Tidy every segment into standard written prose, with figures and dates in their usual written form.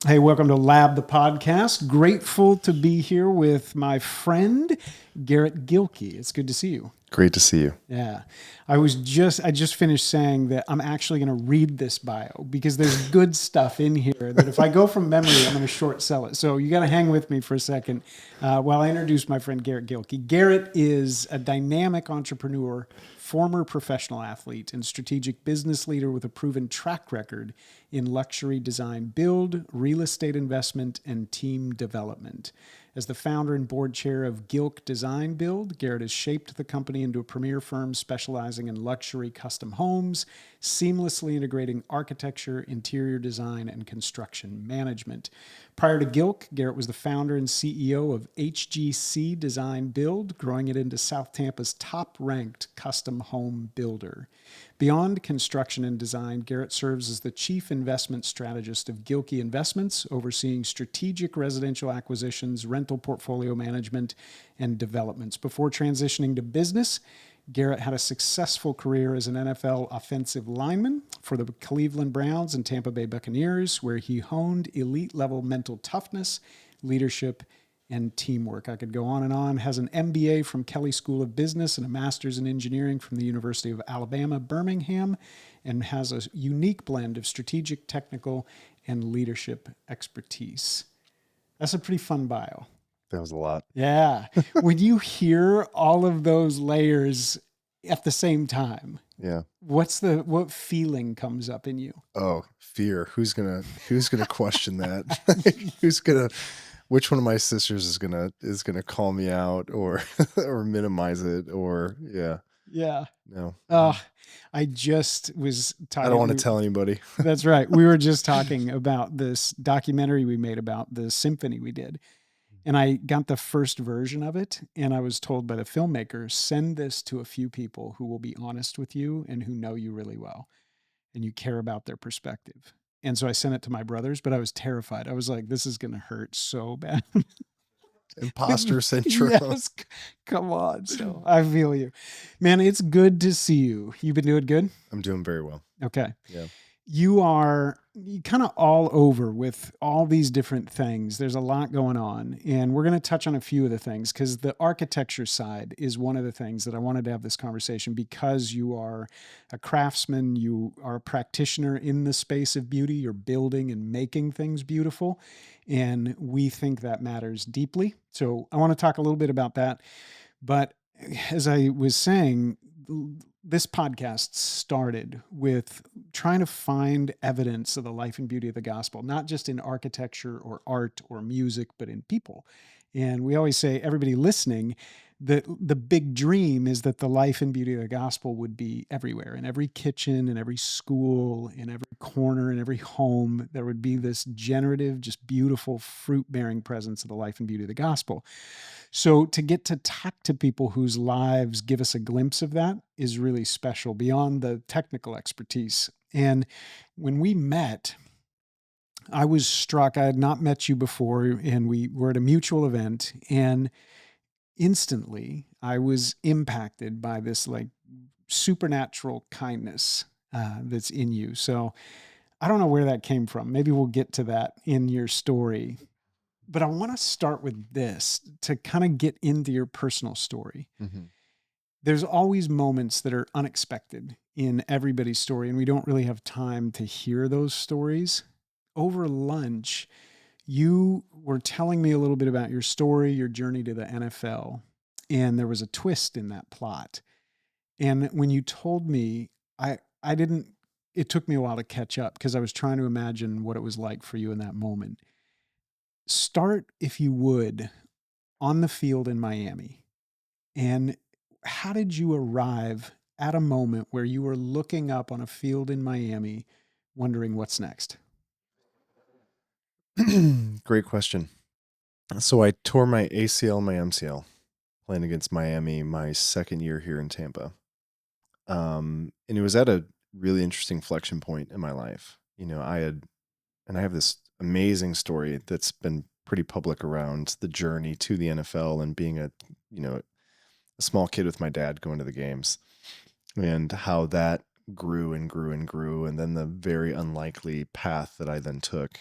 Hey, welcome to Lab the podcast. Grateful to be here with my friend Garrett Gilkey. It's good to see you. Great to see you. Yeah. I just finished saying that I'm actually going to read this bio because there's good stuff in here that if I go from memory, I'm going to short sell it. So you got to hang with me for a second while I introduce my friend Garrett Gilkey. Garrett is a dynamic entrepreneur, former professional athlete, and strategic business leader with a proven track record in luxury design build, real estate investment, and team development. As the founder and board chair of Gilk Design Build, Garrett has shaped the company into a premier firm specializing in luxury custom homes, seamlessly integrating architecture, interior design, and construction management. Prior to Gilk, Garrett was the founder and CEO of HGC Design Build, growing it into South Tampa's top-ranked custom home builder. Beyond construction and design, Garrett serves as the chief investment strategist of Gilkey Investments, overseeing strategic residential acquisitions, rental portfolio management, and developments. Before transitioning to business, Garrett had a successful career as an NFL offensive lineman for the Cleveland Browns and Tampa Bay Buccaneers, where he honed elite level mental toughness, leadership, and teamwork. I could go on. Has an MBA from Kelley School of Business and a master's in engineering from the University of Alabama, Birmingham, and has a unique blend of strategic, technical, and leadership expertise. That's a pretty fun bio. That was a lot. Yeah. When you hear all of those layers at the same time, Yeah. what feeling comes up in you? Oh, fear. Who's gonna question that? Which one of my sisters is gonna call me out or or minimize it or yeah. Yeah. No. I just was I don't want to talking. tell anybody. That's right. We were just talking about this documentary we made about the symphony we did. And I got the first version of it. And I was told by the filmmaker, send this to a few people who will be honest with you and who know you really well and you care about their perspective. And so I sent it to my brothers, but I was terrified. I was like, this is going to hurt so bad. Imposter syndrome. Yes. Come on. So I feel you. Man, it's good to see you. You've been doing good? I'm doing very well. Okay. Yeah. You are kind of all over with all these different things. There's a lot going on, and we're going to touch on a few of the things because the architecture side is one of the things that I wanted to have this conversation because you are a craftsman, you are a practitioner in the space of beauty, you're building and making things beautiful, and we think that matters deeply. So I want to talk a little bit about that. But as I was saying, this podcast started with trying to find evidence of the life and beauty of the gospel, not just in architecture or art or music, but in people. And we always say, everybody listening, that the big dream is that the life and beauty of the gospel would be everywhere, in every kitchen, in every school, in every corner, in every home. There would be this generative, just beautiful, fruit bearing presence of the life and beauty of the gospel. So to get to talk to people whose lives give us a glimpse of that is really special beyond the technical expertise. And when we met, I was struck. I had not met you before, and we were at a mutual event, and instantly I was impacted by this like supernatural kindness that's in you. So I don't know where that came from. Maybe we'll get to that in your story. But I want to start with this to kind of get into your personal story. Mm-hmm. There's always moments that are unexpected in everybody's story, and we don't really have time to hear those stories. Over lunch, you were telling me a little bit about your story, your journey to the NFL, and there was a twist in that plot. And when you told me, I didn't, it took me a while to catch up because I was trying to imagine what it was like for you in that moment. Start, if you would, on the field in Miami. And how did you arrive at a moment where you were looking up on a field in Miami, wondering what's next? Great question. So I tore my ACL, my MCL, playing against Miami my second year here in Tampa. And it was at a really interesting flexion point in my life. I have this amazing story that's been pretty public around the journey to the NFL and being a small kid with my dad going to the games and how that grew and grew and grew. And then the very unlikely path that I then took.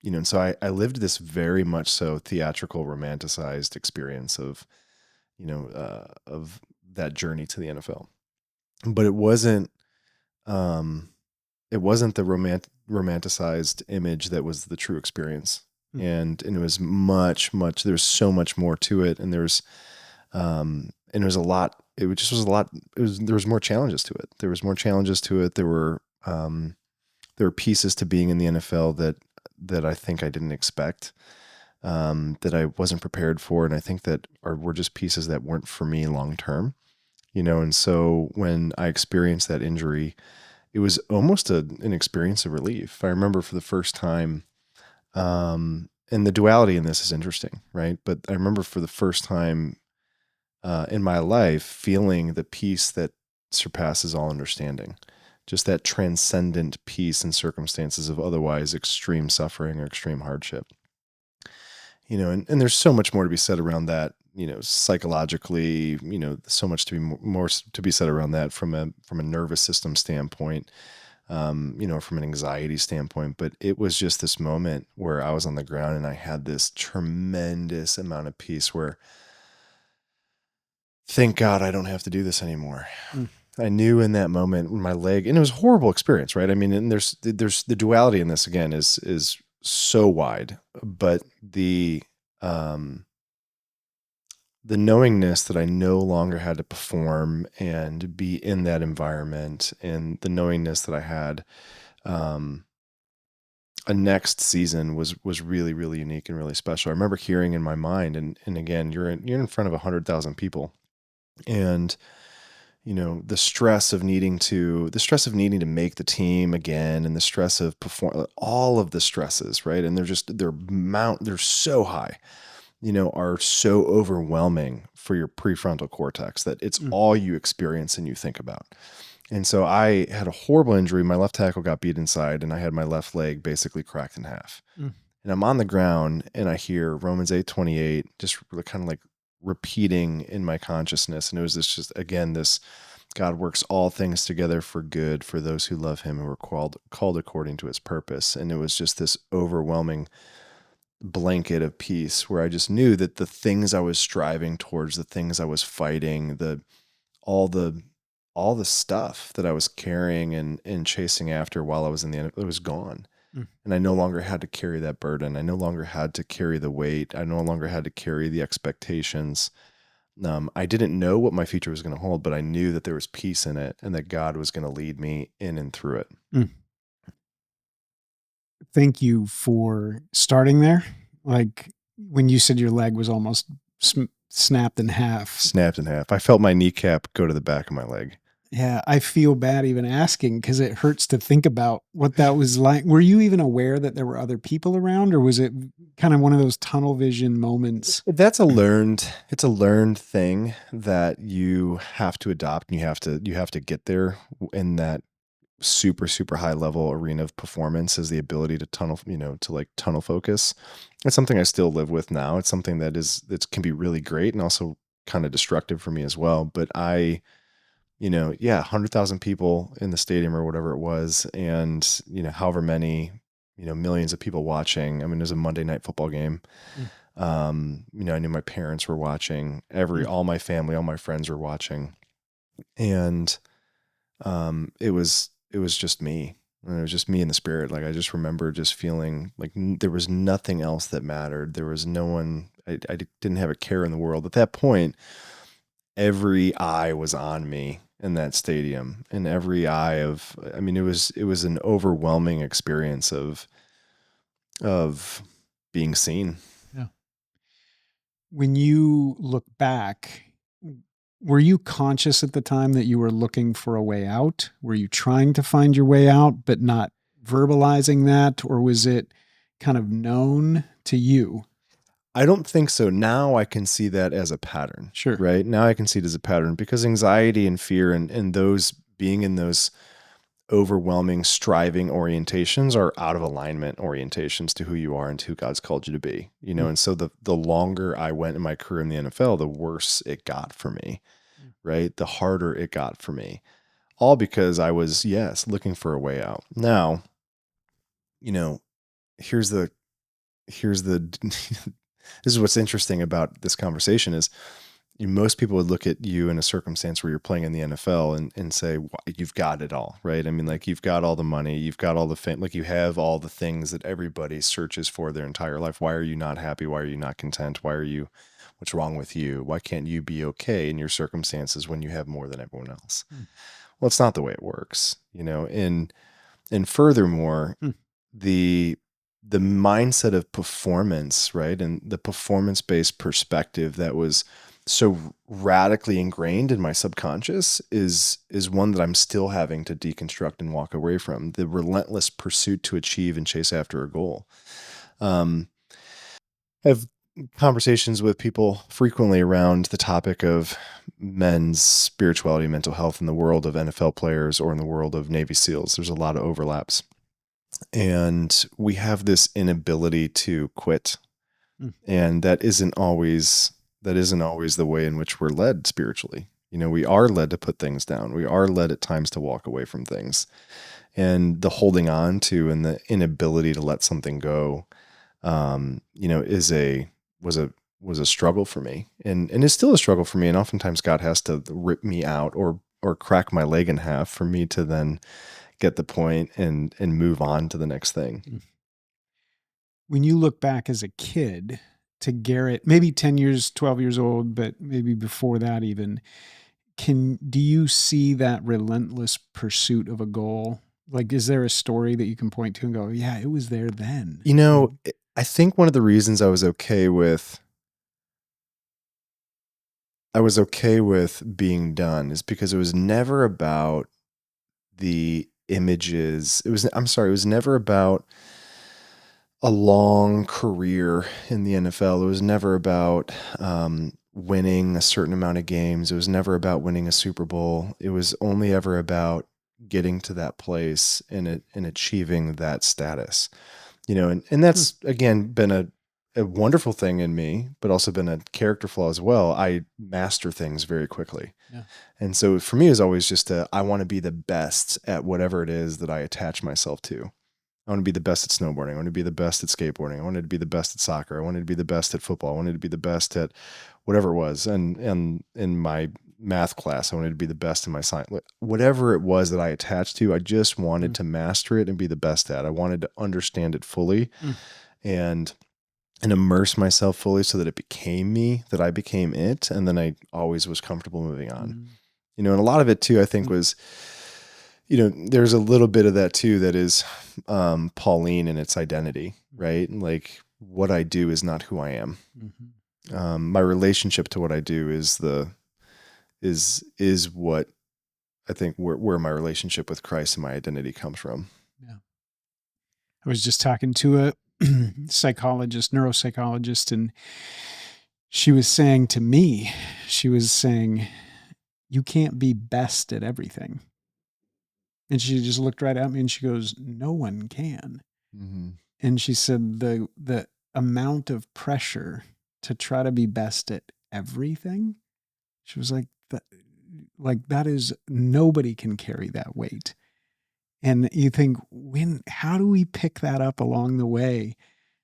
and so I lived this very much so theatrical, romanticized experience of that journey to the NFL. But um, it wasn't the romanticized image that was the true experience. Mm. And it was much, there's so much more to it. And and there was a lot, just was a lot, there was more challenges to it. There was more challenges to it. There were pieces to being in the NFL that I think I didn't expect, that I wasn't prepared for. And I think that were just pieces that weren't for me long term, and so when I experienced that injury, it was almost an experience of relief. I remember for the first time, and the duality in this is interesting, right? But I remember for the first time in my life feeling the peace that surpasses all understanding, just that transcendent peace in circumstances of otherwise extreme suffering or extreme hardship. And there's so much more to be said around that, psychologically, so much to be more to be said around that from a nervous system standpoint, from an anxiety standpoint. But it was just this moment where I was on the ground and I had this tremendous amount of peace where, thank God I don't have to do this anymore. Mm. I knew in that moment my leg, and it was a horrible experience, right? I mean, and there's the duality in this again is so wide, but um the knowingness that I no longer had to perform and be in that environment, and the knowingness that I had um, a next season was really, really unique and really special. I remember hearing in my mind, and again, you're in front of 100,000 people, and the stress of needing to make the team again, and the stress of perform, all of the stresses, right? And they're so high, are so overwhelming for your prefrontal cortex that it's Mm. all you experience and you think about. And so I had a horrible injury. My left tackle got beat inside, and I had my left leg basically cracked in half. Mm. And I'm on the ground, and I hear Romans 8:28 just kind of like repeating in my consciousness. And it was this God works all things together for good for those who love him and were called according to his purpose. And it was just this overwhelming blanket of peace where I just knew that the things I was striving towards, the things I was fighting, all the all the stuff that I was carrying and chasing after while I was in the end, it was gone. Mm. And I no longer had to carry that burden. I no longer had to carry the weight. I no longer had to carry the expectations. I didn't know what my future was going to hold, but I knew that there was peace in it and that God was going to lead me in and through it. Mm. Thank you for starting there. Like when you said your leg was almost snapped in half. Snapped in half. I felt my kneecap go to the back of my leg. Yeah, I feel bad even asking because it hurts to think about what that was like. Were you even aware that there were other people around, or was it kind of one of those tunnel vision moments? It's a learned thing that you have to adopt, and you have to get there in that super, super high level arena of performance, is the ability to tunnel focus. It's something I still live with now. It's something that can be really great and also kind of destructive for me as well. But yeah, 100,000 people in the stadium or whatever it was, and however many, millions of people watching. I mean, it was a Monday night football game. Mm. I knew my parents were watching. Mm. All my family, all my friends were watching, and it was just me. And it was just me in the spirit. Like I just remember just feeling like there was nothing else that mattered. There was no one. I didn't have a care in the world at that point. Every eye was on me in that stadium, and every eye of, I mean, it was an overwhelming experience of being seen. Yeah. When you look back, were you conscious at the time that you were looking for a way out? Were you trying to find your way out, but not verbalizing that? Or was it kind of known to you? I don't think so. Now I can see that as a pattern, Sure. right? Now I can see it as a pattern because anxiety and fear and those being in those overwhelming striving orientations are out of alignment orientations to who you are and to who God's called you to be, Mm. and so the longer I went in my career in the NFL, the worse it got for me, Mm. right? The harder it got for me, all because I was, yes, looking for a way out. Now, you know, here's the here's the this is what's interesting about this conversation is most people would look at you in a circumstance where you're playing in the NFL and say, you've got it all, right? I mean, like you've got all the money, you've got all the fame, like you have all the things that everybody searches for their entire life. Why are you not happy? Why are you not content? What's wrong with you? Why can't you be okay in your circumstances when you have more than everyone else? Hmm. Well, it's not the way it works, and furthermore, Hmm. the the mindset of performance, right? And the performance-based perspective that was so radically ingrained in my subconscious is one that I'm still having to deconstruct and walk away from. The relentless pursuit to achieve and chase after a goal. I have conversations with people frequently around the topic of men's spirituality, mental health in the world of NFL players or in the world of Navy SEALs. There's a lot of overlaps. And we have this inability to quit. Hmm. And that isn't always the way in which we're led spiritually. We are led to put things down. We are led at times to walk away from things. And the holding on to and the inability to let something go, is was a struggle for me, and is still a struggle for me. And oftentimes God has to rip me out or crack my leg in half for me to then get the point and move on to the next thing. When you look back as a kid to Garrett, maybe 10 years, 12 years old, but maybe before that even, do you see that relentless pursuit of a goal? Like, is there a story that you can point to and go, yeah, it was there then? I think one of the reasons I was okay with being done is because it was never about the images. It was never about a long career in the NFL. It was never about winning a certain amount of games. It was never about winning a Super Bowl. It was only ever about getting to that place and achieving that status. And Hmm. that's again been a wonderful thing in me, but also been a character flaw as well. I master things very quickly. Yeah. And so for me, it's always I want to be the best at whatever it is that I attach myself to. I want to be the best at snowboarding. I want to be the best at skateboarding. I wanted to be the best at soccer. I wanted to be the best at football. I wanted to be the best at whatever it was. And in my math class, I wanted to be the best in my science. Whatever it was that I attached to, I just wanted Mm. to master it and be the best at. I wanted to understand it fully Mm. and and immerse myself fully so that it became me, that I became it, and then I always was comfortable moving on. Mm. And a lot of it too, I think Mm. was, there's a little bit of that too that is Pauline in its identity, right? Like what I do is not who I am. Mhm. My relationship to what I do is what I think where my relationship with Christ and my identity comes from. Yeah. I was just talking to a psychologist, neuropsychologist, and she was saying to me, she was saying, you can't be best at everything. And she just looked right at me and she goes, no one can. Mm-hmm. And she said the amount of pressure to try to be best at everything, she was like that is nobody can carry that weight. And you think, how do we pick that up along the way?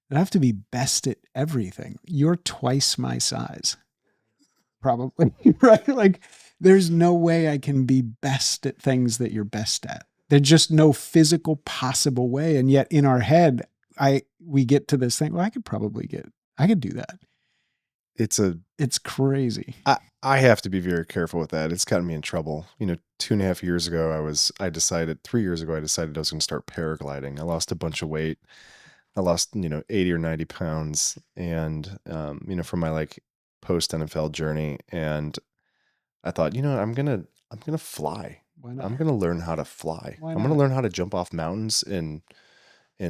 I have to be best at everything. You're twice my size, probably, right? Like, there's no way I can be best at things that you're best at. There's just no physical possible way. And yet, in our head, we get to this thing. Well, I could do that. It's a It's crazy. I have to be very careful with that. It's gotten me in trouble. 2.5 years ago, 3 years ago, I decided I was going to start paragliding. I lost a bunch of weight. I lost, 80 or 90 pounds. And, from my like post NFL journey. And I thought, I'm going to fly. Why not? I'm going to learn how to fly. Why I'm going to not? learn how to jump off mountains in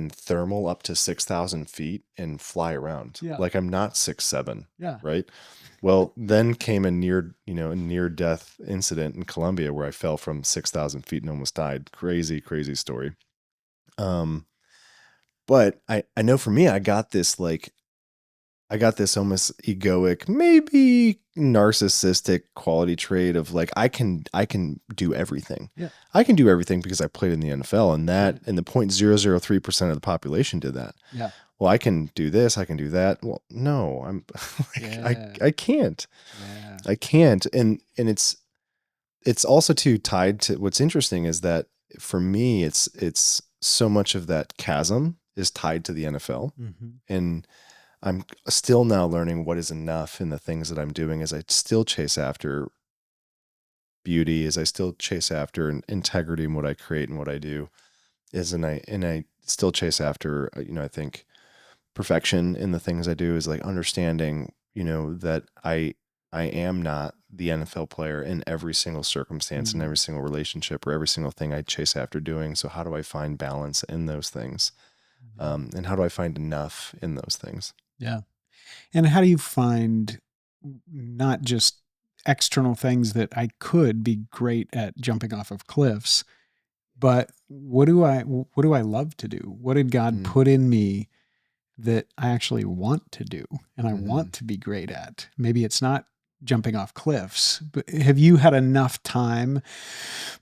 thermal up to 6,000 feet and fly around. Yeah. Like I'm not 6'7", Yeah. right? Well, then came a near death incident in Colombia where I fell from 6,000 feet and almost died. Crazy, crazy story. But I know for me, I got this like I got this almost egoic, maybe narcissistic quality trait of like I can do everything. Yeah. I can do everything because I played in the NFL, and that Right. and the 0.003% of the population did that. Yeah. Well, I can do this, I can do that. Well, no, I'm like Yeah. I can't. Yeah. I can't. And it's also too tied to what's interesting is that for me it's so much of that chasm is tied to the NFL. Hmm. And I'm still now learning what is enough in the things that I'm doing as I still chase after beauty, as I still chase after integrity in what I create and what I do, and I still chase after I think perfection in the things I do is like understanding, that I am not the NFL player in every single circumstance and Mm. every single relationship or every single thing I chase after doing. So how do I find balance in those things? Yeah. And how do I find enough in those things? Yeah. And how do you find not just external things that I could be great at jumping off of cliffs, but what do I love to do? What did God Mm. put in me that I actually want to do and I Hmm. want to be great at? Maybe it's not jumping off cliffs, but have you had enough time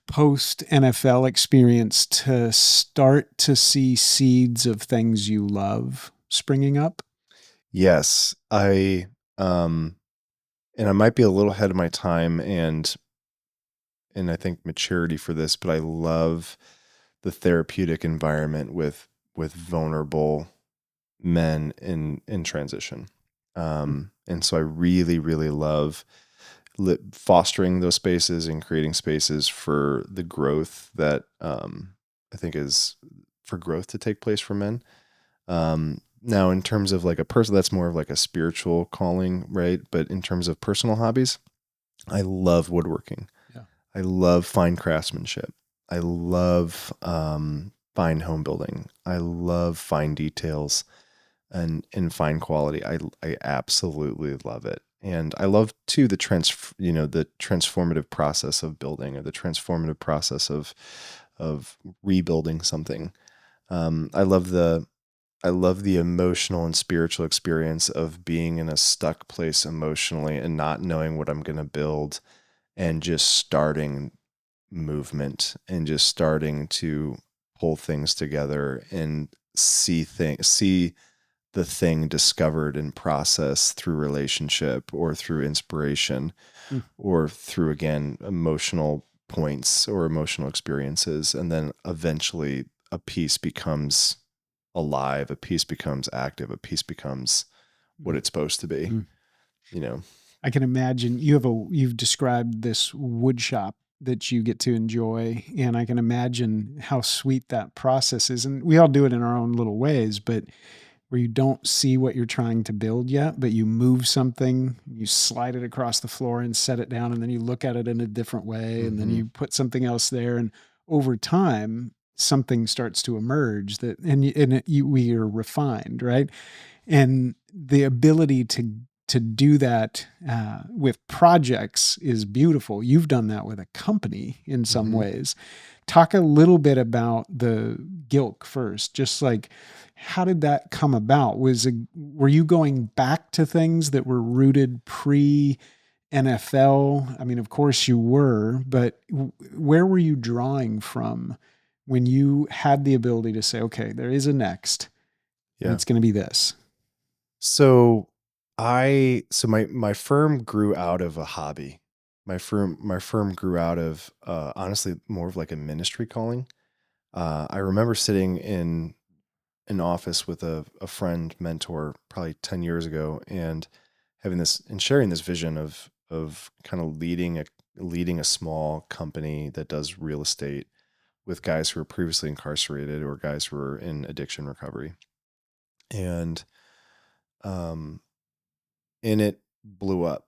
post NFL experience to start to see seeds of things you love springing up? Yes, um, and I might be a little ahead of my time and I think maturity for this, but I love the therapeutic environment with vulnerable men in transition. And so I really, really love fostering those spaces and creating spaces for the growth that I think is for growth to take place for men. Now, in terms of like a person, that's more of like a spiritual calling, right? But in terms of personal hobbies, I love woodworking. Yeah. I love fine craftsmanship. I love fine home building. I love fine details and fine quality. I absolutely love it. And I love too the transformative process of building or the transformative process of rebuilding something. Um, I love the I love the emotional and spiritual experience of being in a stuck place emotionally and not knowing what I'm going to build and just starting movement and just starting to pull things together and see the thing discovered and processed through relationship or through inspiration Mm. or through again emotional points or emotional experiences, and then eventually a piece becomes alive, a piece becomes active, a piece becomes what Mm. it's supposed to be, Mm. you know. I can imagine you've described this wood shop that you get to enjoy, and I can imagine how sweet that process is. And we all do it in our own little ways, but where you don't see what you're trying to build yet, but you move something, you slide it across the floor and set it down, and then you look at it in a different way, and then Mm-hmm. you put something else there, and over time, something starts to emerge that, we are refined, right? And the ability to do that with projects is beautiful. You've done that with a company in some Mm-hmm. ways. Talk a little bit about the Gilk first. Just like, how did that come about? Were you going back to things that were rooted pre NFL? I mean, of course you were, but where were you drawing from when you had the ability to say, okay, there is a next, and Yeah. it's going to be this? So my firm grew out of a hobby. My firm grew out of honestly more of like a ministry calling. I remember sitting in an office with a friend mentor probably 10 years ago and having this and sharing this vision of kind of leading a small company that does real estate with guys who were previously incarcerated or guys who were in addiction recovery. And um and it blew up,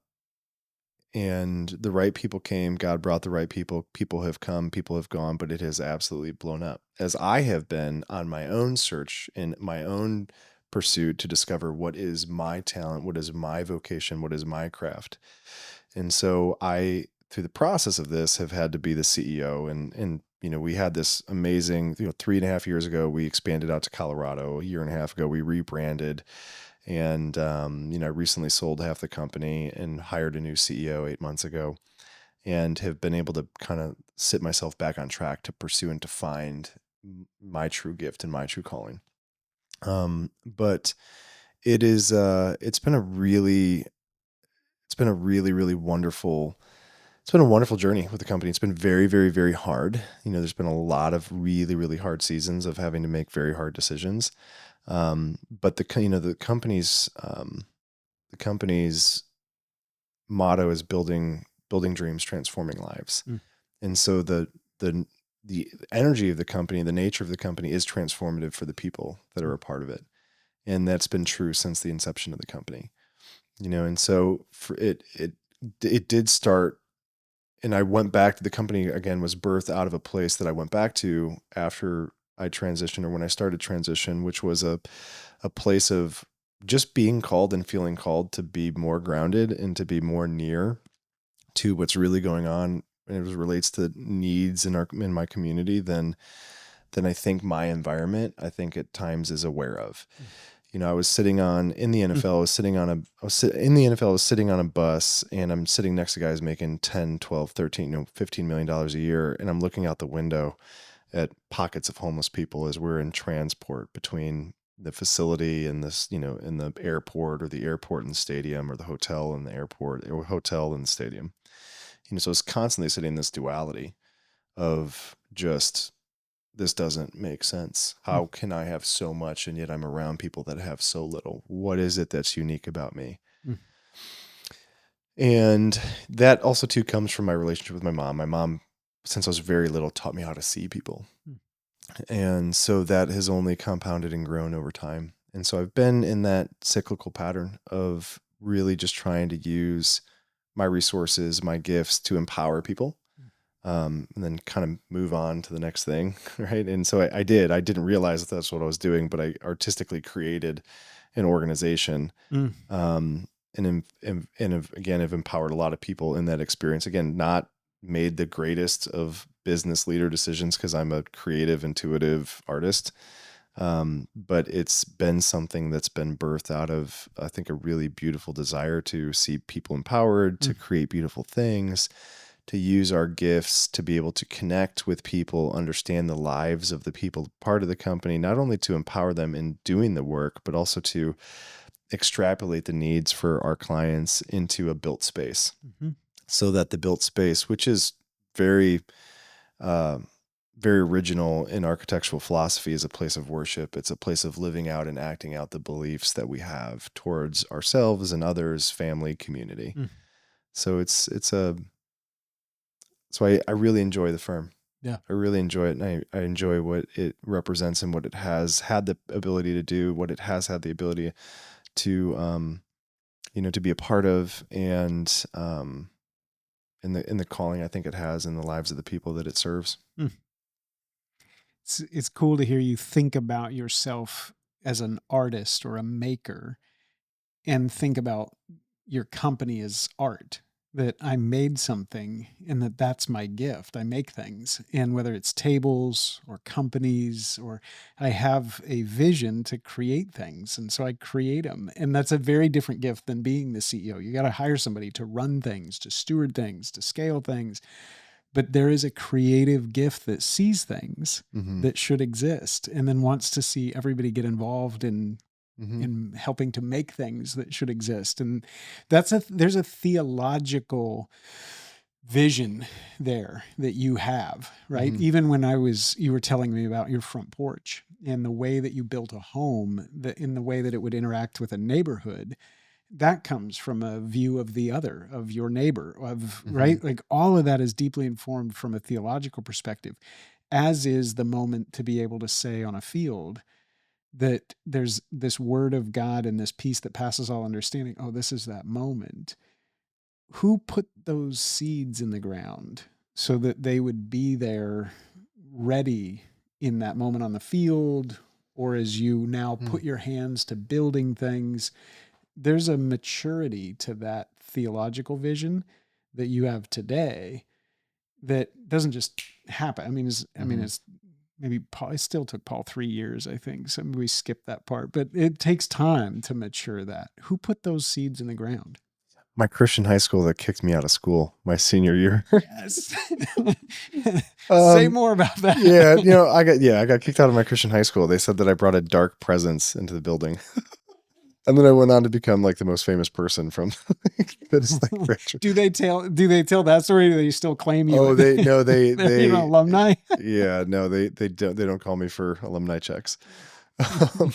and the right people came. God brought the right people. People have come, people have gone, but it has absolutely blown up as I have been on my own search in my own pursuit to discover what is my talent, what is my vocation, what is my craft. And so I, through the process of this, have had to be the CEO and we had this amazing, 3.5 years ago, we expanded out to Colorado. A year and a half ago, we rebranded. And, I recently sold half the company and hired a new CEO 8 months ago, and have been able to kind of sit myself back on track to pursue and to find my true gift and my true calling. But it's been a really, really wonderful, it's been a wonderful journey with the company. It's been very, very, very hard. There's been a lot of really, really hard seasons of having to make very hard decisions. But the company's motto is building dreams, transforming lives. Mm. And so the the energy of the company, the nature of the company is transformative for the people that are a part of it. And that's been true since the inception of the company. And so it did start, and I went back to the company again, was birthed out of a place that I went back to after I transitioned, or when I started transition, which was a place of just being called and feeling called to be more grounded and to be more near to what's really going on, and it relates to needs in my community than I think my environment, I think at times, is aware of. I was sitting in the Mm. NFL, in the NFL, I was sitting on a bus, and I'm sitting next to guys making 10, 12, 13, $15 million a year. And I'm looking out the window at pockets of homeless people as we're in transport between the facility and this, in the airport, or the airport and the stadium, or the hotel and the airport, or hotel and the stadium. So it's constantly sitting in this duality of just, this doesn't make sense. Mm. How can I have so much and yet I'm around people that have so little? What is it that's unique about me? Mm. And that also too comes from my relationship with my mom. My mom, since I was very little, taught me how to see people. Mm. And so that has only compounded and grown over time. And so I've been in that cyclical pattern of really just trying to use my resources, my gifts to empower people, and then kind of move on to the next thing. Right. And so I didn't realize that that's what I was doing, but I artistically created an organization, Mm. and again, have empowered a lot of people in that experience. Again, not made the greatest of business leader decisions, because I'm a creative, intuitive artist. But it's been something that's been birthed out of, I think, a really beautiful desire to see people empowered, to Mm. create beautiful things, to use our gifts to be able to connect with people, understand the lives of the people part of the company, not only to empower them in doing the work, but also to extrapolate the needs for our clients into a built space, Mhm. so that the built space, which is very, uh, very original in architectural philosophy, is a place of worship. It's a place of living out and acting out the beliefs that we have towards ourselves and others, family, community. Mm. So I really enjoy the firm. Yeah. I really enjoy it, and I enjoy what it represents and what it has had the ability to do, what it has had the ability to, to be a part of, and in the calling I think it has in the lives of the people that it serves. Mm. It's cool to hear you think about yourself as an artist or a maker, and think about your company as art, that I made something and that's my gift. I make things, and whether it's tables or companies, or I have a vision to create things, and so I create them. And that's a very different gift than being the CEO. You got to hire somebody to run things, to steward things, to scale things. But there is a creative gift that sees things Mm-hmm. that should exist, and then wants to see everybody get involved Mm-hmm. in helping to make things that should exist. And there's a theological vision there that you have, right? Mm-hmm. Even when you were telling me about your front porch and the way that you built a home, in the way that it would interact with a neighborhood, that comes from a view of the other, of your neighbor, of, Mm-hmm. right? Like, all of that is deeply informed from a theological perspective, as is the moment to be able to say on a field that there's this word of God and this peace that passes all understanding. Oh, this is that moment. Who put those seeds in the ground so that they would be there ready in that moment on the field, or as you now Mm-hmm. put your hands to building things? There's a maturity to that theological vision that you have today. that doesn't just happen. I mean, Mhm. it's maybe Paul, it still took Paul 3 years, I think. So we skipped that part, but it takes time to mature that. Who put those seeds in the ground? My Christian high school that kicked me out of school my senior year. Yes. Say Um, more about yeah, that. I got kicked out of my Christian high school. They said that I brought a dark presence into the building. And then I went on to become like the most famous person from that is like graduate. Do they tell that story? Do they still claim you? Oh, they no, They're even alumni. yeah, no, they don't call me for alumni checks. Um,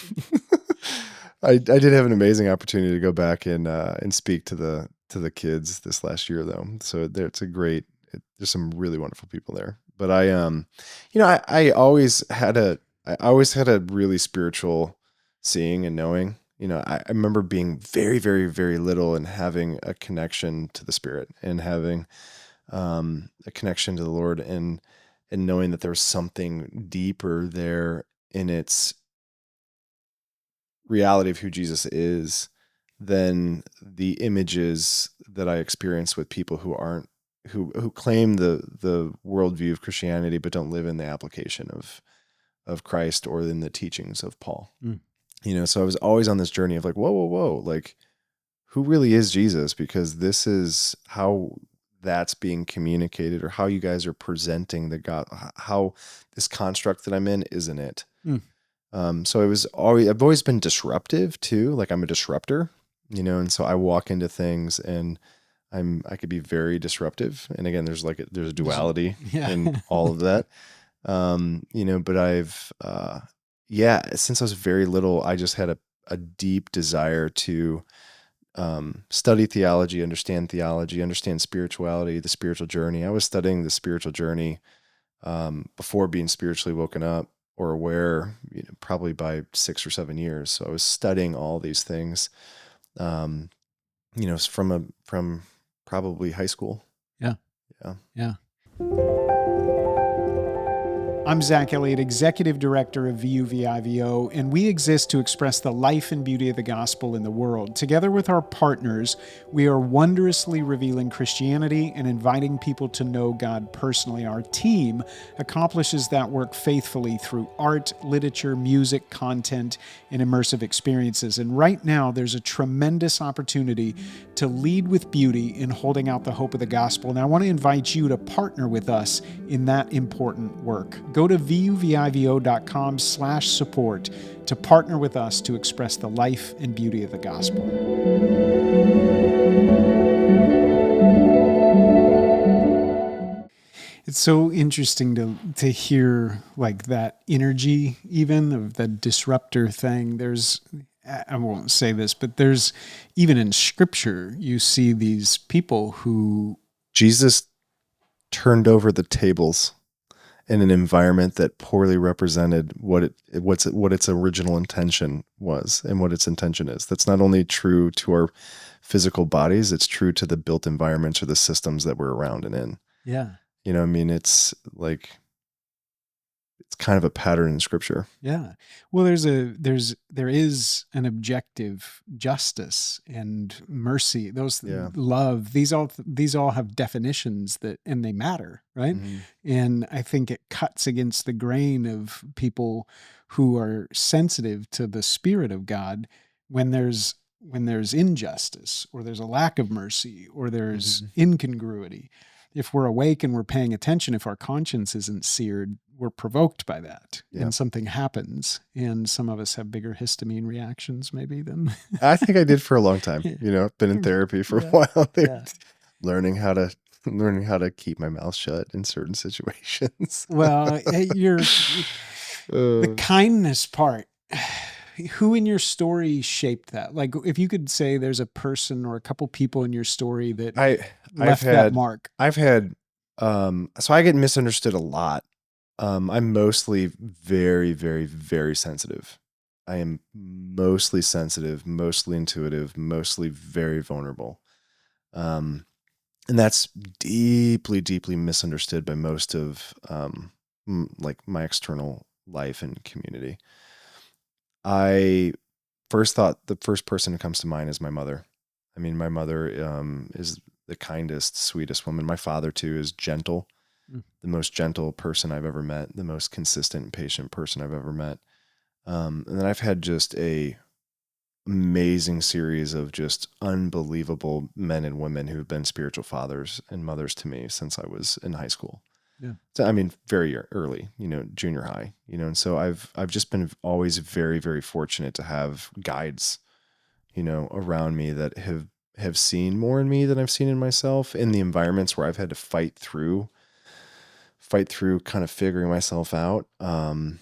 I did have an amazing opportunity to go back and speak to the kids this last year though. So there, there's some really wonderful people there. But I always had a really spiritual seeing and knowing. I remember being very, very, very little and having a connection to the Spirit and having a connection to the Lord and knowing that there was something deeper there in its reality of who Jesus is than the images that I experience with people who claim the worldview of Christianity but don't live in the application of Christ or in the teachings of Paul. Mm. So I was always on this journey of like, whoa, whoa, whoa, like who really is Jesus? Because this is how that's being communicated or how you guys are presenting the God, how this construct that I'm in isn't it. Mm. So I've always been disruptive too. Like I'm a disruptor, and so I walk into things and I could be very disruptive. And again, there's a duality Yeah. in all of that. But since I was very little, I just had a deep desire to study theology, understand spirituality, the spiritual journey. I was studying the spiritual journey before being spiritually woken up or aware, probably by 6 or 7 years. So I was studying all these things, from probably high school. Yeah. Yeah. Yeah. I'm Zach Elliott, Executive Director of VUVIVO, and we exist to express the life and beauty of the gospel in the world. Together with our partners, we are wondrously revealing Christianity and inviting people to know God personally. Our team accomplishes that work faithfully through art, literature, music, content, and immersive experiences. And right now, there's a tremendous opportunity to lead with beauty in holding out the hope of the gospel. And I want to invite you to partner with us in that important work. Go to vuvivo.com/support to partner with us to express the life and beauty of the gospel. It's so interesting to hear like that energy, even of the disruptor thing. I won't say this, but there's even in scripture, you see these people who Jesus turned over the tables in an environment that poorly represented what its original intention was and what its intention is. That's not only true to our physical bodies, it's true to the built environments or the systems that we're around and in. yeah. It's like it's kind of a pattern in scripture. Yeah. Well, there is an objective justice and mercy. Those Yeah. love, these all have definitions and they matter, right? Mm-hmm. And I think it cuts against the grain of people who are sensitive to the spirit of God when there's injustice or there's a lack of mercy or there's incongruity. If we're awake and we're paying attention, if our conscience isn't seared, we're provoked by that and something happens. And some of us have bigger histamine reactions maybe than I think I did for a long time. I've been in therapy for a while. Yeah. learning how to keep my mouth shut in certain situations. Well, the kindness part. Who in your story shaped that? Like, if you could say there's a person or a couple people in your story that left that mark. So I get misunderstood a lot. I'm mostly very, very, very sensitive. I am mostly sensitive, mostly intuitive, mostly very vulnerable. And that's deeply, deeply misunderstood by most of like my external life and community. I first thought the first person who comes to mind is my mother. I mean, my mother is the kindest, sweetest woman. My father too is gentle. Mm. the most gentle person I've ever met, the most consistent and patient person I've ever met. And then I've had just a amazing series of just unbelievable men and women who've been spiritual fathers and mothers to me since I was in high school. Yeah. So, I mean, very early, junior high, and so I've just been always very, very fortunate to have guides, around me that have seen more in me than I've seen in myself, in the environments where I've had to fight through kind of figuring myself out. And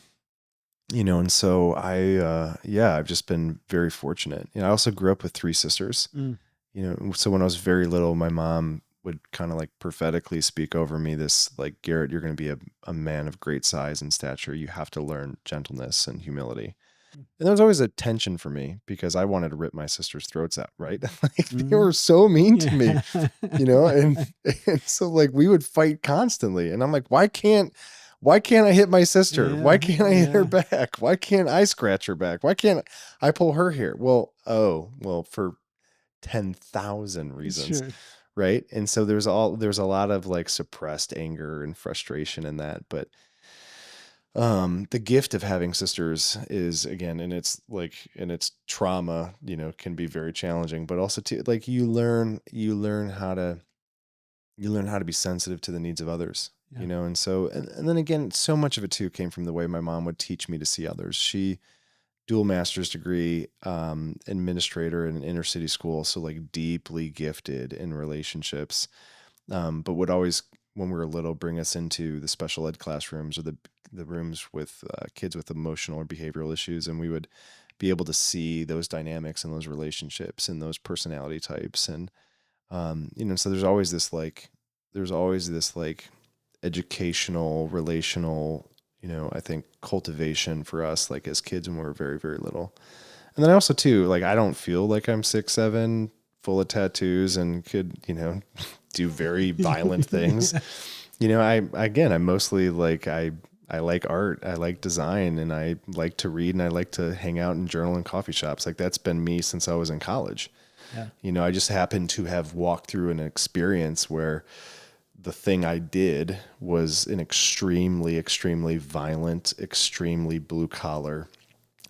so I've just been very fortunate. I also grew up with three sisters, Mm. so when I was very little, my mom would kind of like prophetically speak over me this, like, Garrett, you're going to be a man of great size and stature. You have to learn gentleness and humility. And there was always a tension for me because I wanted to rip my sisters' throats out, right? Like, they Mm. were so mean to me, Yeah. and so like we would fight constantly. And I'm like, why can't I hit my sister? Why Yeah. can't I hit her Yeah. back? Why can't I scratch her back? Why can't I pull her hair? Well, for 10,000 reasons, Sure. right? And so there's a lot of like suppressed anger and frustration in that. But the gift of having sisters is, again, and it's trauma, can be very challenging, but also too, like, you learn how to be sensitive to the needs of others, Yeah. and so, and then again, so much of it too came from the way my mom would teach me to see others. She dual master's degree, administrator in an inner city school, so like deeply gifted in relationships, but would always, when we were little, bring us into the special ed classrooms, or the rooms with kids with emotional or behavioral issues, and we would be able to see those dynamics and those relationships and those personality types. And so there's always this educational, relational, I think, cultivation for us, like, as kids when we were very, very little. And then I also too, like, I don't feel like I'm 6'7", full of tattoos, and could, do very violent things. Yeah. I'm mostly like, I like art, I like design, and I like to read, and I like to hang out and journal in coffee shops. Like, that's been me since I was in college. Yeah. I just happened to have walked through an experience where the thing I did was an extremely, extremely violent, extremely blue collar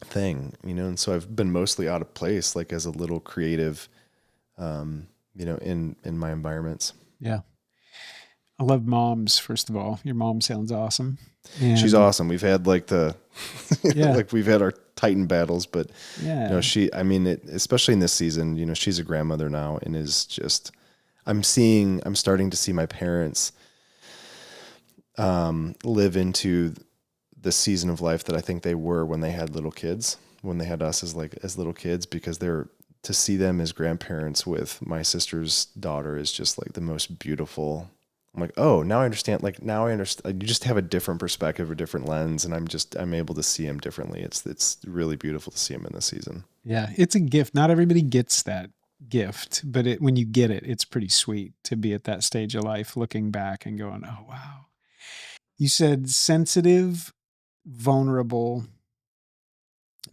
thing, and so I've been mostly out of place, like, as a little creative, in my environments. Yeah. I love moms, first of all. Your mom sounds awesome. She's And awesome. We've had like yeah. like we've had our Titan battles, but Yeah. I mean, especially in this season, she's a grandmother now, and is just, I'm starting to see my parents live into the season of life that I think they were when they had little kids, when they had us as little kids, because to see them as grandparents with my sister's daughter is just like the most beautiful. I'm like, oh, now I understand. Like, now I understand. You just have a different perspective, a different lens, and I'm able to see them differently. It's really beautiful to see them in this season. Yeah. It's a gift. Not everybody gets that gift, but when you get it, it's pretty sweet to be at that stage of life, looking back and going, oh, wow. You said sensitive, vulnerable,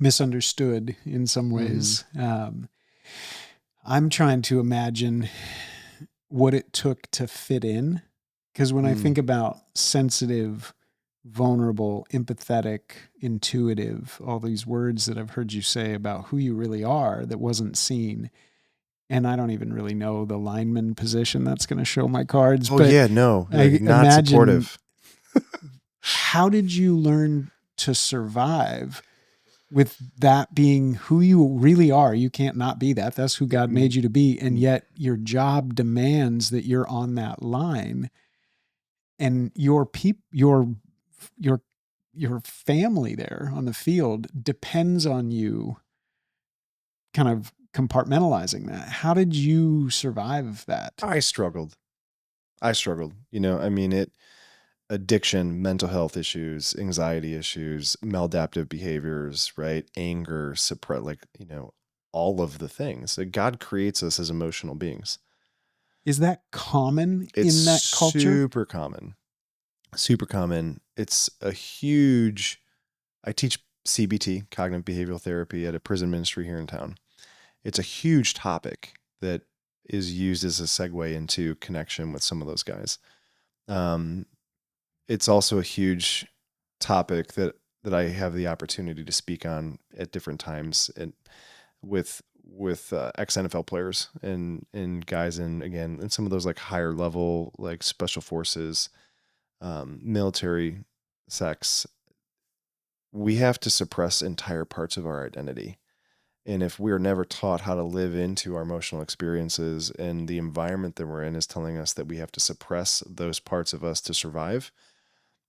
misunderstood in some Mm-hmm. ways. I'm trying to imagine what it took to fit in. Because when I think about sensitive, vulnerable, empathetic, intuitive, all these words that I've heard you say about who you really are that wasn't seen. And I don't even really know the lineman position that's going to show my cards, Oh but yeah, no, I like, not imagine, supportive. how did you learn to survive with that being who you really are? You can't not be that. That's who God made you to be. And yet your job demands that you're on that line, and your your family there on the field depends on you kind of compartmentalizing that. How did you survive that? I struggled. I mean, addiction, mental health issues, anxiety issues, maladaptive behaviors, right? Anger, suppress, like, all of the things. Like, God creates us as emotional beings. Is that common It's in that culture? super common. Super common. It's a huge, I teach CBT, cognitive behavioral therapy, at a prison ministry here in town. It's a huge topic that is used as a segue into connection with some of those guys. it's also a huge topic that I have the opportunity to speak on at different times, and with ex NFL players and guys in some of those like higher level like special forces, military sex. We have to suppress entire parts of our identity. And if we're never taught how to live into our emotional experiences, and the environment that we're in is telling us that we have to suppress those parts of us to survive,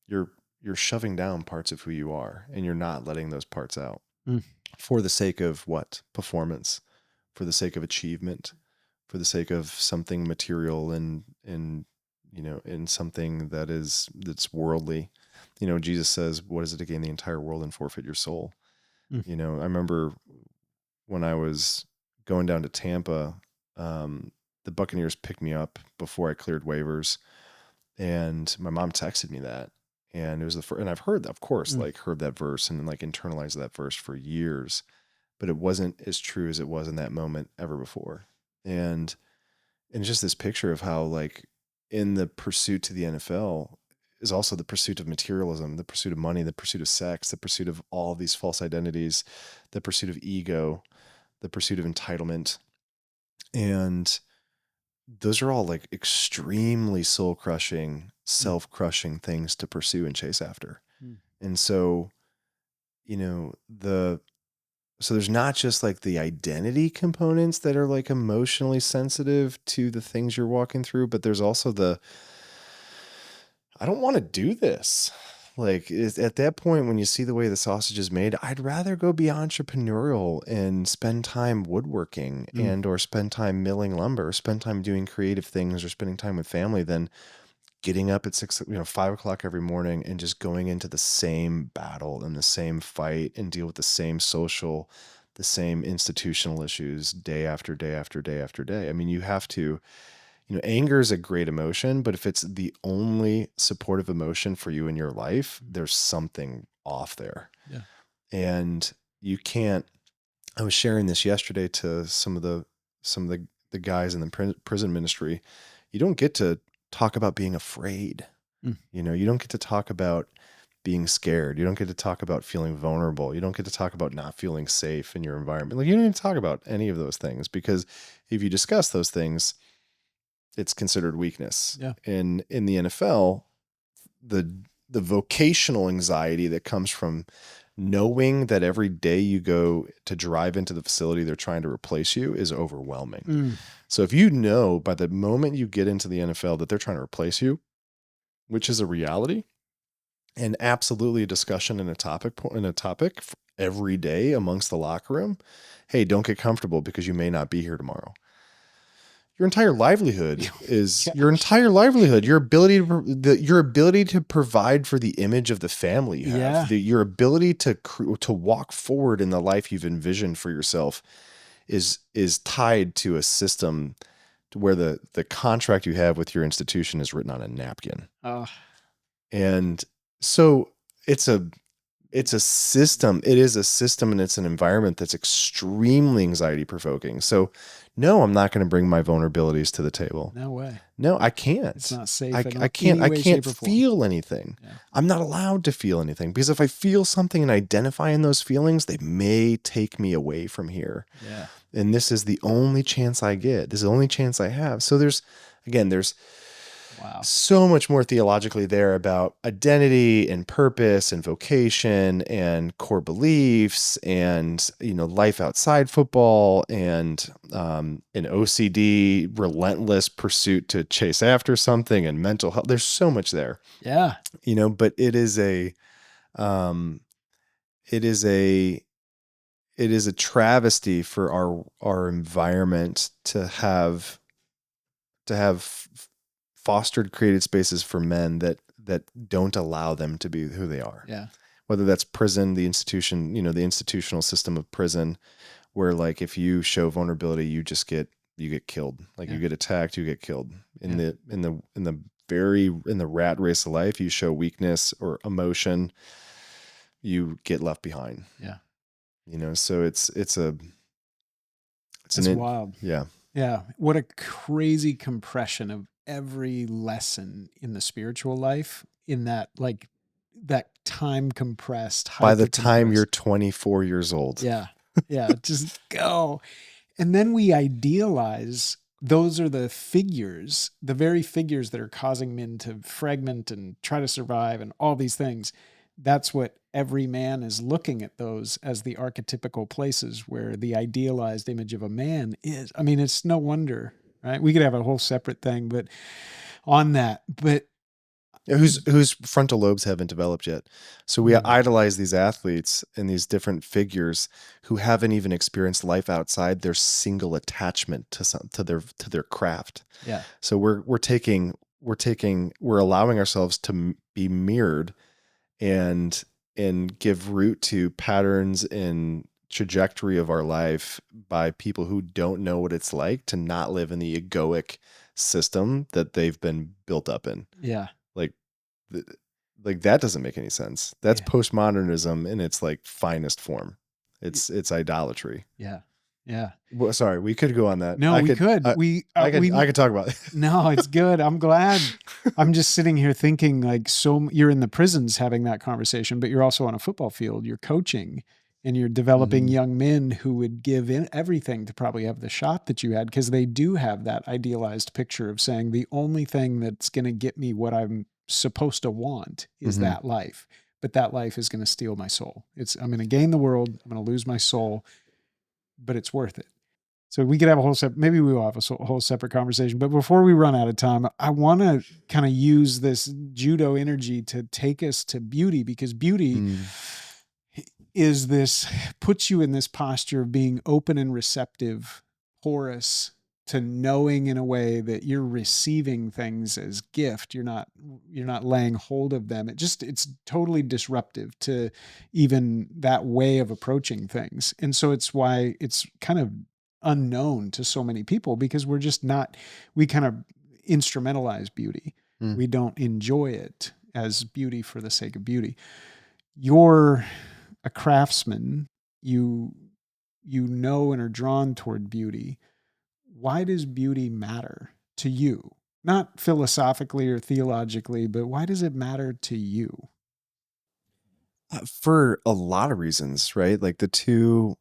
you're you're shoving down parts of who you are, and you're not letting those parts out Mm. for the sake of what? Performance, for the sake of achievement, for the sake of something material and in something that's worldly. Jesus says, what is it to gain the entire world and forfeit your soul? Mm. I remember when I was going down to Tampa, the Buccaneers picked me up before I cleared waivers, and my mom texted me that, and it was the first, and I've heard that, of course, Mm. like heard that verse and like internalized that verse for years, but it wasn't as true as it was in that moment ever before. And just this picture of how like in the pursuit to the NFL is also the pursuit of materialism, the pursuit of money, the pursuit of sex, the pursuit of all of these false identities, the pursuit of ego, the pursuit of entitlement. And those are all like extremely soul crushing, self crushing things to pursue and chase after. Mm. And so, you know, so there's not just like the identity components that are like emotionally sensitive to the things you're walking through, but there's also I don't want to do this. Like at that point, when you see the way the sausage is made, I'd rather go be entrepreneurial and spend time woodworking Mm. or spend time milling lumber, or spend time doing creative things, or spending time with family than getting up at 5 o'clock every morning and just going into the same battle and the same fight and deal with the same institutional issues day after day after day after day. I mean, you have to, anger is a great emotion, but if it's the only supportive emotion for you in your life, there's something off there. Yeah. And you can't, I was sharing this yesterday to some of the guys in the prison ministry. You don't get to talk about being afraid. Mm. You don't get to talk about being scared. You don't get to talk about feeling vulnerable. You don't get to talk about not feeling safe in your environment. Like, you don't even talk about any of those things, because if you discuss those things, it's considered weakness. Yeah. In the NFL, the vocational anxiety that comes from knowing that every day you go to drive into the facility they're trying to replace you is overwhelming. Mm. So if you know by the moment you get into the NFL that they're trying to replace you, which is a reality and absolutely a discussion and a topic every day amongst the locker room, hey, don't get comfortable because you may not be here tomorrow. Your entire livelihood is your ability to provide for the image of the family you have, your ability to walk forward in the life you've envisioned for yourself is tied to a system to where the contract you have with your institution is written on a napkin. And so it's a system. It is a system, and it's an environment that's extremely anxiety provoking. So no, I'm not going to bring my vulnerabilities to the table. No way. No, I can't. It's not safe. I can't feel anything. Yeah. I'm not allowed to feel anything, because if I feel something and identify in those feelings, they may take me away from here. Yeah. And this is the only chance I get. This is the only chance I have. So there's so much more theologically there about identity and purpose and vocation and core beliefs and, life outside football and an OCD, relentless pursuit to chase after something, and mental health. There's so much there. Yeah. But it is a travesty for our environment to have fostered, created spaces for men that don't allow them to be who they are. Yeah. Whether that's prison, the institution, the institutional system of prison, where like if you show vulnerability, you get killed. Like you get attacked, you get killed. In the rat race of life, you show weakness or emotion, you get left behind. Yeah. So it's wild. Yeah. Yeah. What a crazy compression of every lesson in the spiritual life in that, like, that time compressed, By the hyper time you're compressed. 24 years old. Yeah. Yeah. Just go. And then we idealize those are the figures, the very figures that are causing men to fragment and try to survive and all these things. That's what every man is looking at, those as the archetypical places where the idealized image of a man is. I mean, it's no wonder, right? We could have a whole separate thing, but on that, but Whose frontal lobes haven't developed yet. So we idolize these athletes and these different figures who haven't even experienced life outside their single attachment to their craft. yeah, So we're allowing ourselves to be mirrored and give root to patterns and trajectory of our life by people who don't know what it's like to not live in the egoic system that they've been built up in. yeah, Like, like that doesn't make any sense. That's yeah, postmodernism in its like finest form. It's idolatry. yeah, yeah. Well, sorry, we could go on that. No, we could. I could talk about it. No, it's good. I'm glad. I'm just sitting here thinking, like, so you're in the prisons having that conversation, but you're also on a football field. You're coaching and you're developing Mhm. young men who would give in everything to probably have the shot that you had, because they do have that idealized picture of saying the only thing that's going to get me what I'm supposed to want is Mhm. that life. But that life is going to steal my soul. I'm going to gain the world. I'm going to lose my soul, but it's worth it. So we could have a whole maybe we will have a whole separate conversation. But before we run out of time, I want to kind of use this judo energy to take us to beauty, because beauty Mm. is this, puts you in this posture of being open and receptive, porous to knowing in a way that you're receiving things as gift. You're not laying hold of them. It's totally disruptive to even that way of approaching things. And so it's why it's kind of unknown to so many people, because we're just not, we kind of instrumentalize beauty. Mm. We don't enjoy it as beauty for the sake of beauty. You're a craftsman. You know and are drawn toward beauty. Why does beauty matter to you? Not philosophically or theologically, but why does it matter to you? For a lot of reasons, right? Like the two,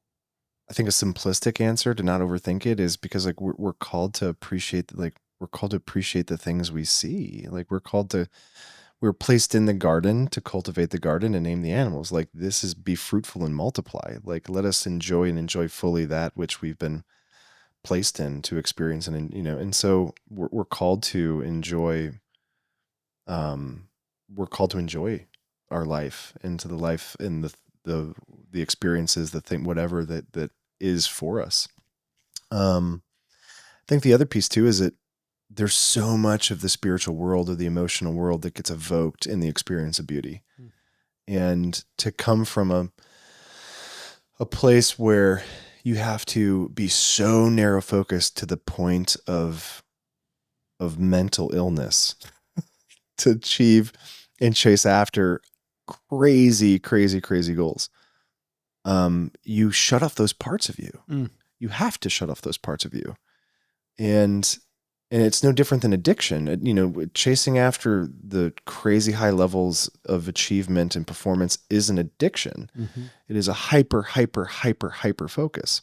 I think a simplistic answer to not overthink it is because like we're called to appreciate, like we're called to appreciate the things we see. Like we're placed in the garden to cultivate the garden and name the animals. Like this is be fruitful and multiply. Like let us enjoy fully that which we've been placed in to experience. And, and so we're called to enjoy, um, we're called to enjoy our life into the life and the, the experiences, the thing, whatever that is for us. I think the other piece too is that there's so much of the spiritual world or the emotional world that gets evoked in the experience of beauty. Mm. And to come from a place where you have to be so narrow focused to the point of mental illness to achieve and chase after crazy goals. You shut off those parts of you. Mm. You have to shut off those parts of you. And it's no different than addiction. Chasing after the crazy high levels of achievement and performance is an addiction. Mm-hmm. It is a hyper focus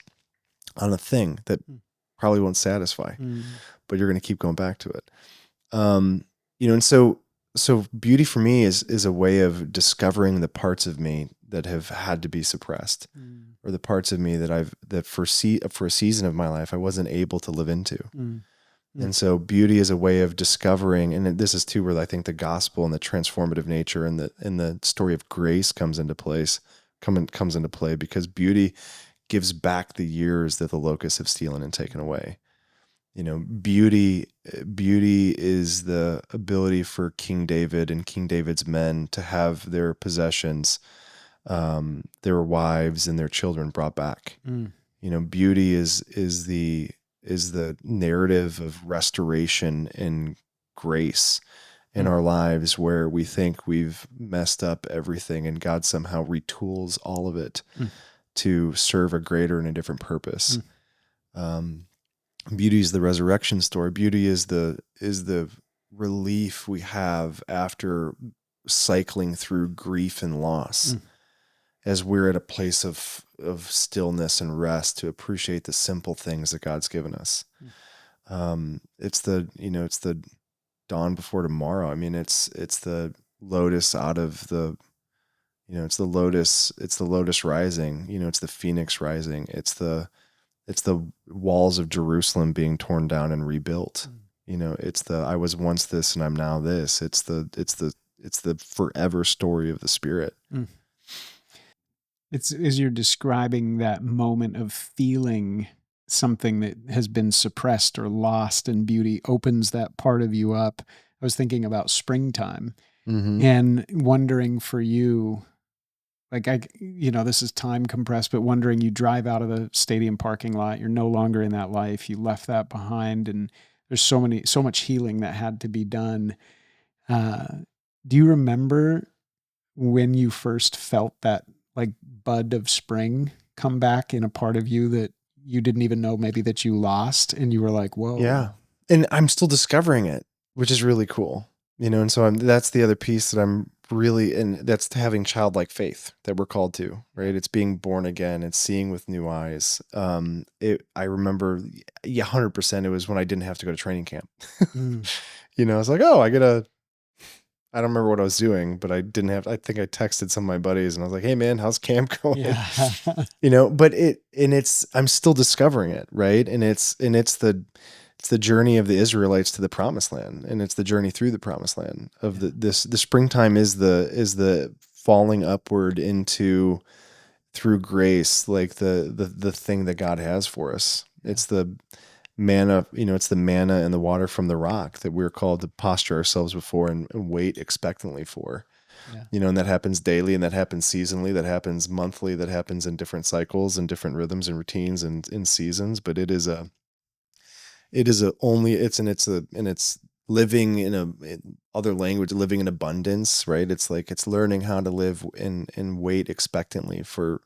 on a thing that probably won't satisfy, but you're going to keep going back to it. And so beauty for me is a way of discovering the parts of me that have had to be suppressed, or the parts of me that for a season of my life I wasn't able to live into. And so beauty is a way of discovering, and this is too where I think the gospel and the transformative nature and the story of grace comes into play, because beauty gives back the years that the locusts have stolen and taken away. Beauty is the ability for King David and King David's men to have their possessions, their wives and their children brought back. Beauty is the narrative of restoration and grace in our lives, where we think we've messed up everything and God somehow retools all of it to serve a greater and a different purpose. Beauty is the resurrection story. Beauty is the relief we have after cycling through grief and loss, Mm. as we're at a place of stillness and rest to appreciate the simple things that God's given us. It's the dawn before tomorrow. I mean, it's the lotus out of the, it's the lotus rising, it's the phoenix rising. It's the walls of Jerusalem being torn down and rebuilt. Mm. It's the, I was once this and I'm now this. It's the forever story of the Spirit. Mm. It's as you're describing that moment of feeling something that has been suppressed or lost, and beauty opens that part of you up. I was thinking about springtime Mm-hmm. and wondering for you, like this is time compressed, but wondering, you drive out of the stadium parking lot, you're no longer in that life, you left that behind, and there's so much healing that had to be done. Uh, do you remember when you first felt that like bud of spring come back in a part of you that you didn't even know maybe that you lost, and you were like, whoa. Yeah. And I'm still discovering it, which is really cool. And so that's the other piece that I'm really, and that's having childlike faith that we're called to, right? It's being born again. It's seeing with new eyes. I remember, yeah, 100%. It was when I didn't have to go to training camp. Mm. I was like, oh, I don't remember what I was doing, but I think I texted some of my buddies and I was like, hey man, how's camp going? Yeah. But I'm still discovering it. Right. And it's the journey of the Israelites to the promised land. And it's the journey through the promised land of the springtime is the falling upward into, through grace, like the thing that God has for us. Yeah. It's the manna, it's the manna and the water from the rock that we're called to posture ourselves before and wait expectantly for. Yeah. And that happens daily, and that happens seasonally, that happens monthly, that happens in different cycles and different rhythms and routines and in seasons. But it's living in other language, living in abundance, right? It's like, it's learning how to live and wait expectantly for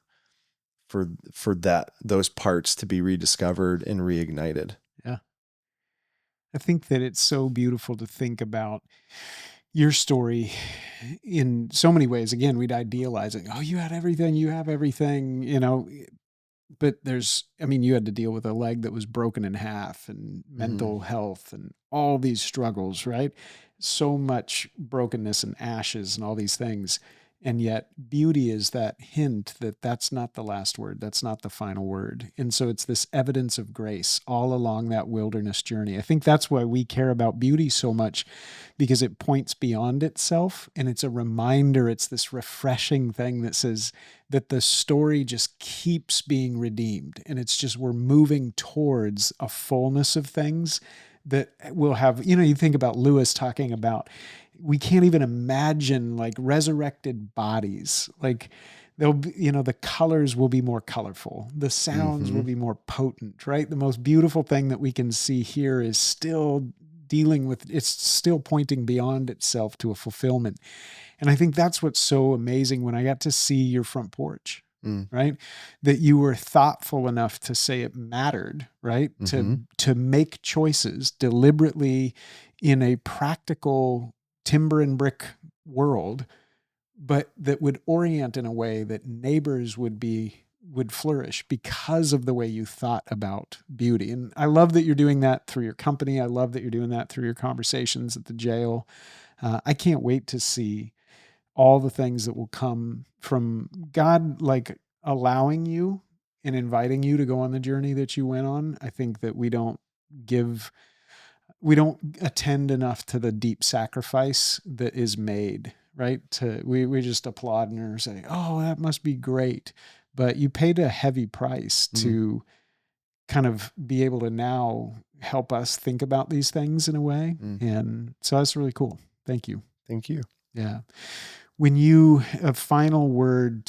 those parts to be rediscovered and reignited. Yeah. I think that it's so beautiful to think about your story in so many ways. Again, we'd idealize it. Oh, you had everything, you have everything, but you had to deal with a leg that was broken in half, and mental health and all these struggles, right? So much brokenness and ashes and all these things. And yet beauty is that hint that that's not the last word. That's not the final word. And so it's this evidence of grace all along that wilderness journey. I think that's why we care about beauty so much, because it points beyond itself, and it's a reminder. It's this refreshing thing that says that the story just keeps being redeemed. And it's just, we're moving towards a fullness of things that will have, you think about Lewis talking about, we can't even imagine like resurrected bodies. Like they'll be, the colors will be more colorful. The sounds will be more potent, right? The most beautiful thing that we can see here is still dealing with, it's still pointing beyond itself to a fulfillment. And I think that's what's so amazing when I got to see your front porch, right? That you were thoughtful enough to say it mattered, right? To make choices deliberately in a practical timber and brick world, but that would orient in a way that neighbors would flourish because of the way you thought about beauty. And I love that you're doing that through your company. I love that you're doing that through your conversations at the jail. I can't wait to see all the things that will come from God, like allowing you and inviting you to go on the journey that you went on. I think that we don't attend enough to the deep sacrifice that is made, right? We just applaud and are saying, oh, that must be great. But you paid a heavy price to kind of be able to now help us think about these things in a way. And so that's really cool. Thank you. Thank you. Yeah. A final word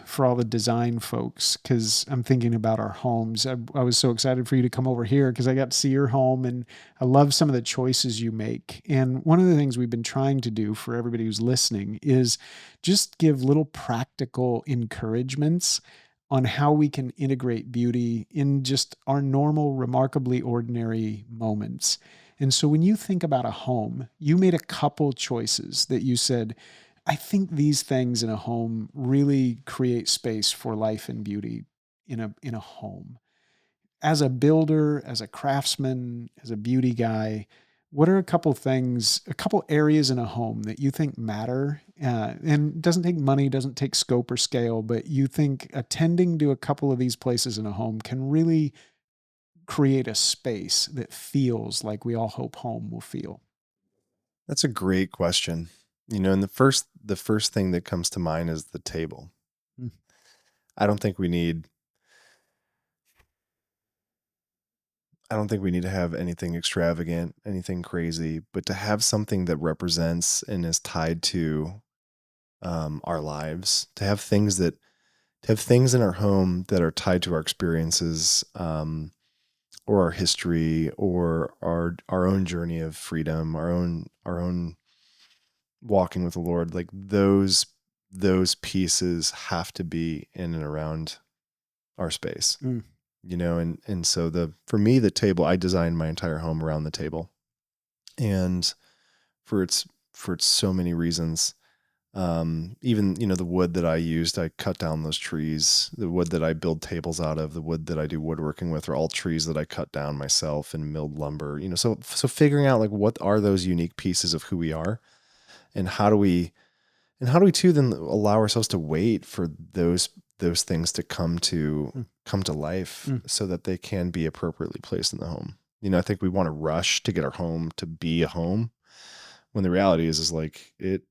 for all the design folks, because I'm thinking about our homes. I was so excited for you to come over here because I got to see your home, and I love some of the choices you make. And one of the things we've been trying to do for everybody who's listening is just give little practical encouragements on how we can integrate beauty in just our normal, remarkably ordinary moments. And so when you think about a home, you made a couple choices that you said, I think these things in a home really create space for life and beauty in a home. As a builder, as a craftsman, as a beauty guy, what are a couple things, a couple areas in a home that you think matter? And doesn't take money, doesn't take scope or scale, but you think attending to a couple of these places in a home can really create a space that feels like we all hope home will feel. That's a great question. And the first thing that comes to mind is the table. Mm, I don't think we need I don't think we need to have anything extravagant, anything crazy, but to have something that represents and is tied to our lives, to have things in our home that are tied to our experiences, or our history, or our own journey of freedom, our own walking with the Lord, like those pieces have to be in and around our space. mm, And so for me, the table, I designed my entire home around the table. And for its so many reasons. Even the wood that I used, I cut down those trees. The wood that I build tables out of, the wood that I do woodworking with, are all trees that I cut down myself and milled lumber. So figuring out like what are those unique pieces of who we are, and how do we too then allow ourselves to wait for those things to mm, come to life mm. so that they can be appropriately placed in the home. I think we want to rush to get our home to be a home, when the reality is like it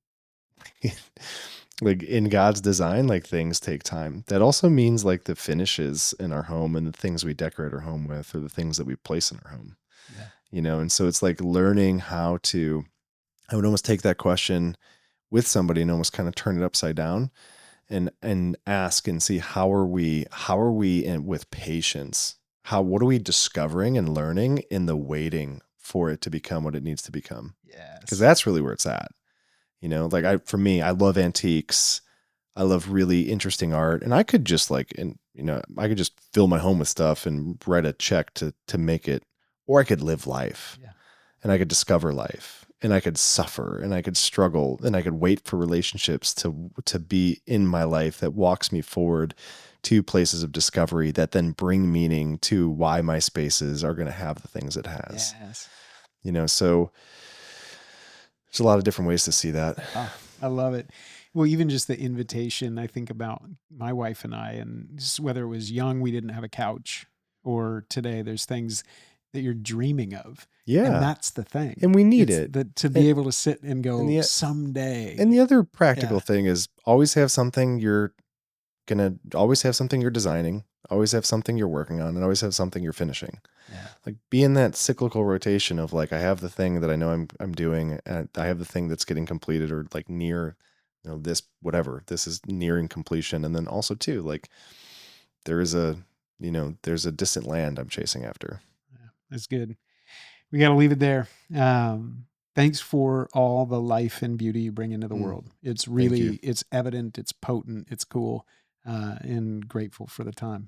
like in God's design, like things take time. That also means like the finishes in our home and the things we decorate our home with, or the things that we place in our home. Yeah. And so it's like learning I would almost take that question with somebody and almost kind of turn it upside down, and ask and see how are we in with patience? What are we discovering and learning in the waiting for it to become what it needs to become? Because Yes. that's really where it's at. Like for me, I love antiques. I love really interesting art, and I could just I could just fill my home with stuff and write a check to make it, or I could live life, Yeah. and I could discover life, and I could suffer, and I could struggle, and I could wait for relationships to be in my life that walks me forward to places of discovery that then bring meaning to why my spaces are going to have the things it has. Yes. So there's a lot of different ways to see that. Ah, I love it. Well, even just the invitation, I think about my wife and I, and just whether it was young, we didn't have a couch, or today, there's things that you're dreaming of. And Yeah. that's the thing. And we need It's it. that to And, be able to sit and and go the and someday. the other practical Yeah. thing is always have something you're designing, always have something you're working on, and always have something you're finishing. Yeah. Like be in that cyclical rotation of like I have the thing that I know I'm doing, and I have the thing that's getting completed or like near, this whatever. This is nearing completion. And then also too, like there is there's a distant land I'm chasing after. Yeah. That's good. We got to leave it there. Thanks for all the life and beauty you bring into the Mm, world. It's thank you. really, it's evident, it's potent, it's cool, and grateful for the time.